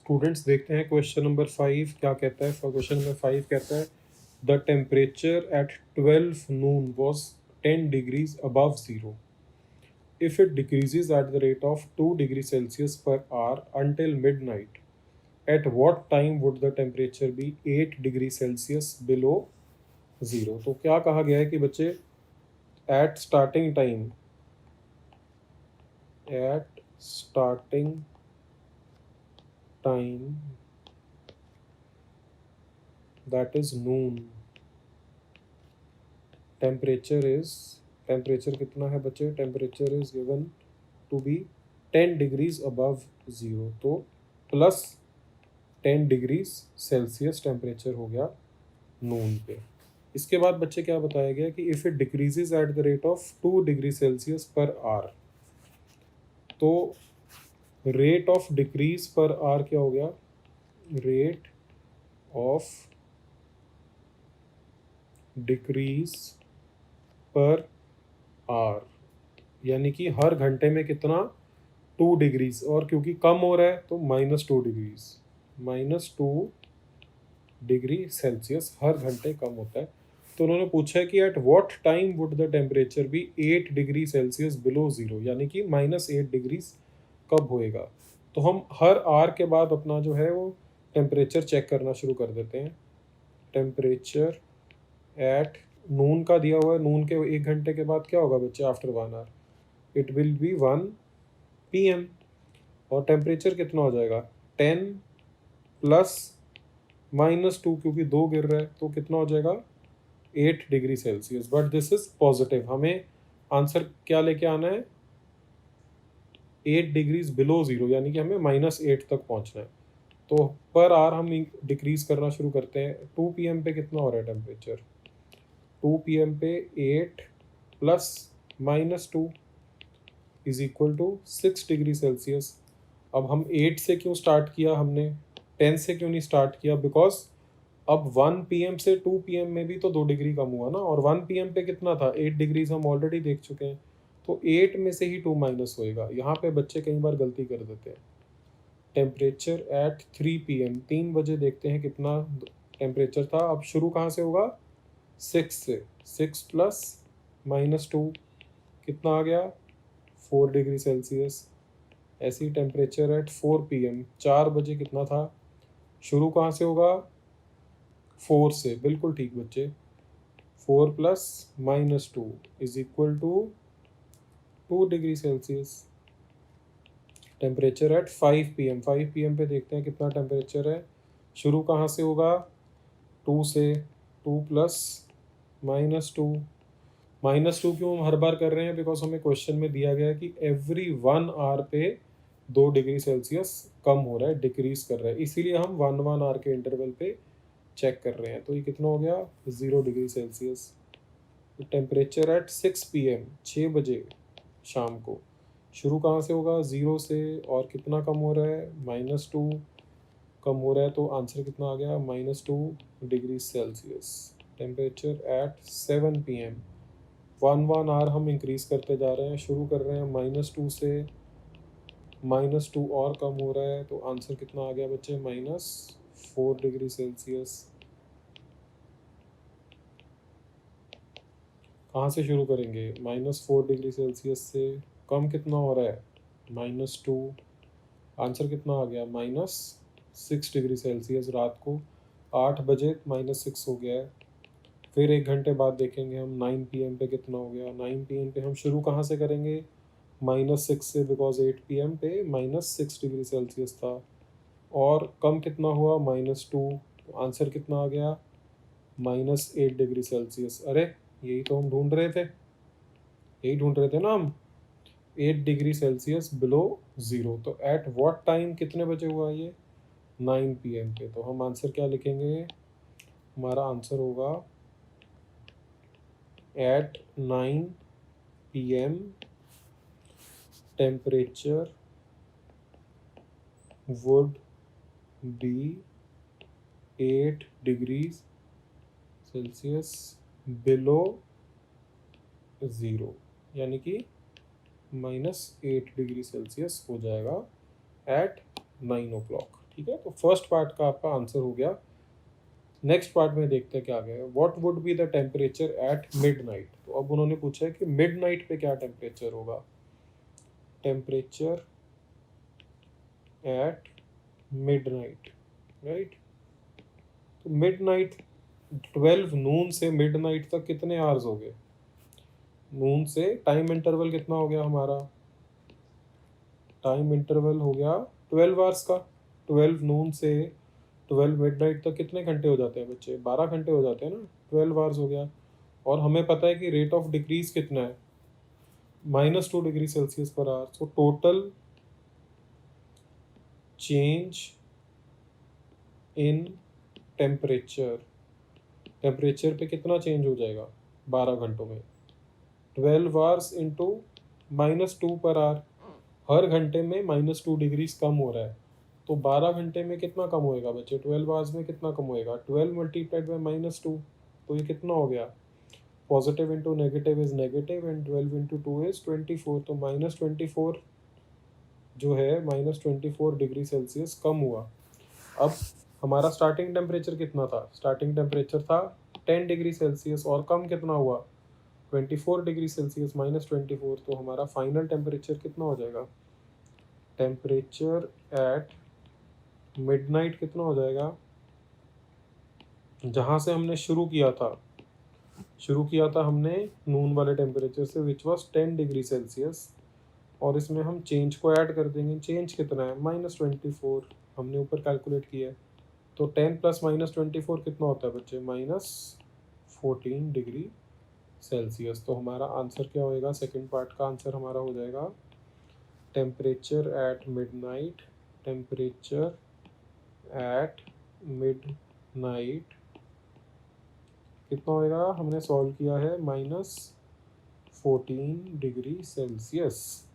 Students देखते हैं question number 5 क्या कहता है। क्वेश्चन नंबर 5 कहता है the temperature at 12 Noon was 10 degrees above zero if it decreases at the rate of 2 degrees Celsius per hour until midnight, at what time would the temperature be 8 degrees Celsius below zero? तो क्या कहा गया है कि बच्चे at starting time that is noon, temperature कितना है बच्चे? Temperature is given to be 10 degrees above zero, तो प्लस 10 डिग्रीज सेल्सियस टेम्परेचर हो गया नून पे। इसके बाद बच्चे क्या बताया गया कि if it decreases at the rate of 2 degree Celsius per hour, तो rate of decrease per hour क्या हो गया? Rate of decrease per hour यानी कि हर घंटे में कितना? 2 डिग्रीज, और क्योंकि कम हो रहा है तो -2 डिग्रीज, -2 डिग्री सेल्सियस हर घंटे कम होता है। तो उन्होंने पूछा है कि at what time would the temperature be 8 degree Celsius below zero, यानी कि -8 डिग्रीज कब होएगा। तो हम हर आवर के बाद अपना जो है वो टेम्परेचर चेक करना शुरू कर देते हैं। टेम्परेचर एट नून का दिया हुआ है, नून के 1 घंटे के बाद क्या होगा बच्चे? After 1 hour it will be 1 PM, और टेम्परेचर कितना हो जाएगा? 10 प्लस -2, क्योंकि 2 गिर रहा है तो कितना हो जाएगा? 8 degree Celsius. But this is positive, हमें आंसर क्या लेके आना है? 8 डिग्रीज बिलो ज़ीरो, यानी कि हमें -8 तक पहुंचना है। तो पर आवर हम डिक्रीज करना शुरू करते हैं। 2 PM पे कितना हो रहा है टेम्परेचर? 2 PM पे 8 plus -2 is equal to 6 degree Celsius. अब हम 8 से क्यों स्टार्ट किया हमने, 10 से क्यों नहीं स्टार्ट किया? बिकॉज अब 1 PM से 2 PM में भी तो 2 डिग्री कम हुआ ना, और 1 PM पे कितना था? 8 डिग्रीज हम ऑलरेडी देख चुके हैं, तो 8 में से ही 2 माइनस होएगा। यहाँ पे बच्चे कई बार गलती कर देते हैं। टेम्परेचर एट 3 PM, 3 बजे देखते हैं कितना टेम्परेचर था। अब शुरू कहाँ से होगा? 6 से। 6 प्लस -2 कितना आ गया? 4 डिग्री सेल्सियस। ऐसी टेम्परेचर एट 4 PM, 4 बजे कितना था? शुरू कहाँ से होगा? 4 से, बिल्कुल ठीक बच्चे। 4 plus -2 is equal to 2 degree Celsius. Temperature at 5 PM, 5 PM पे देखते हैं कितना टेम्परेचर है। शुरू कहाँ से होगा? 2 से। 2 प्लस -2, -2 क्यों हम हर बार कर रहे हैं? बिकॉज हमें क्वेश्चन में दिया गया है कि एवरी 1 आवर पे 2 डिग्री सेल्सियस कम हो रहा है, डिक्रीज कर रहा है, इसीलिए हम 1 आवर के इंटरवल पे चेक कर रहे हैं। तो ये कितना हो गया? 0 degree Celsius. Temperature eight 6 PM, 6 बजे शाम को, शुरू कहाँ से होगा? 0 से, और कितना कम हो रहा है? -2 कम हो रहा है, तो आंसर कितना आ गया? -2 degree Celsius. Temperature at 7 PM, 1 hour हम इंक्रीज करते जा रहे हैं, शुरू कर रहे हैं -2 से, -2 और कम हो रहा है, तो आंसर कितना आ गया बच्चे? -4 डिग्री सेल्सियस। कहाँ से शुरू करेंगे? -4 डिग्री सेल्सियस से। कम कितना हो रहा है? -2। आंसर कितना आ गया? -6 डिग्री सेल्सियस। रात को 8 बजे -6 हो गया है। फिर 1 घंटे बाद देखेंगे हम 9 PM पे कितना हो गया। 9 PM पे हम शुरू कहाँ से करेंगे? -6 से, बिकॉज 8 PM पे -6 डिग्री सेल्सियस था, और कम कितना हुआ? -2। तो आंसर कितना आ गया? -8 डिग्री सेल्सियस। अरे यही तो हम ढूंढ रहे थे, यही ढूंढ रहे थे ना हम, 8 डिग्री सेल्सियस बिलो ज़ीरो। तो एट व्हाट टाइम, कितने बजे हुआ ये? 9 PM पे। तो हम आंसर क्या लिखेंगे? हमारा आंसर होगा at 9 PM temperature would be 8 degrees Celsius below zero, यानी कि -8 डिग्री सेल्सियस हो जाएगा एट 9 o'clock। ठीक है, तो फर्स्ट पार्ट का आपका आंसर हो गया। नेक्स्ट पार्ट में देखते हैं क्या आ गया। What would be the temperature at midnight. तो अब उन्होंने पूछा है कि मिडनाइट पे क्या टेम्परेचर होगा। Temperature at midnight, right. तो मिडनाइट 12 नून से मिडनाइट तक कितने आवर्स हो गए। नून से टाइम इंटरवल कितना हो गया हमारा, टाइम इंटरवल हो गया 12 आवर्स का। 12 नून से 12 मिडनाइट तक कितने घंटे हो जाते हैं बच्चे, 12 घंटे हो जाते हैं ना, 12 आवर्स हो गया। और हमें पता है कि रेट ऑफ डिक्रीज कितना है, -2 degree Celsius per our. So total change in temperature, temperature पे कितना चेंज हो जाएगा 12 घंटों में। 12 आवर्स इंटू -2 पर आवर, हर घंटे में -2 डिग्रीज कम हो रहा है। तो 12 घंटे में कितना कम होएगा बच्चे, 12 आवर्स में कितना कम होएगा, 12 मल्टीप्लाइड बाई -2। तो ये कितना हो गया, positive into negative is negative and 12 into 2 is 24। तो -24 जो है -24 डिग्री सेल्सियस कम हुआ। अब हमारा स्टार्टिंग टेम्परेचर कितना था, स्टार्टिंग टेम्परेचर था 10 डिग्री सेल्सियस और कम कितना हुआ 24 डिग्री सेल्सियस -24। तो हमारा फाइनल टेम्परेचर कितना हो जाएगा, टेम्परेचर एट मिडनाइट कितना हो जाएगा, जहाँ से हमने शुरू किया था हमने नून वाले टेम्परेचर से विच वॉज 10 डिग्री सेल्सियस। और इसमें हम चेंज को ऐड कर देंगे। चेंज कितना है -24, हमने ऊपर कैलकुलेट किया है। तो 10 प्लस -24 कितना होता है बच्चे, -14 डिग्री सेल्सियस। तो हमारा आंसर क्या होएगा, सेकंड पार्ट का आंसर हमारा हो जाएगा temperature at midnight, temperature at midnight कितना होएगा, हमने सॉल्व किया है -14 degree Celsius.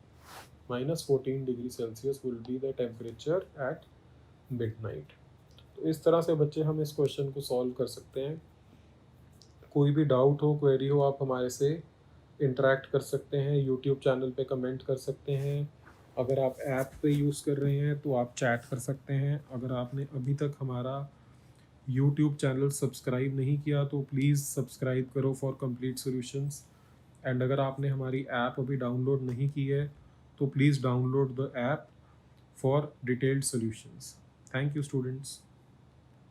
-14 degree Celsius will be the temperature at midnight. तो इस तरह से बच्चे हम इस क्वेश्चन को सॉल्व कर सकते हैं। कोई भी डाउट हो, क्वेरी हो, आप हमारे से इंटरेक्ट कर सकते हैं, यूट्यूब चैनल पे कमेंट कर सकते हैं। अगर आप ऐप पे यूज़ कर रहे हैं तो आप चैट कर सकते हैं। अगर आपने अभी तक हमारा यूट्यूब चैनल सब्सक्राइब नहीं किया तो प्लीज़ सब्सक्राइब करो फॉर कंप्लीट सॉल्यूशंस। एंड अगर आपने हमारी ऐप अभी डाउनलोड नहीं की है तो please download the app for detailed solutions. Thank you students.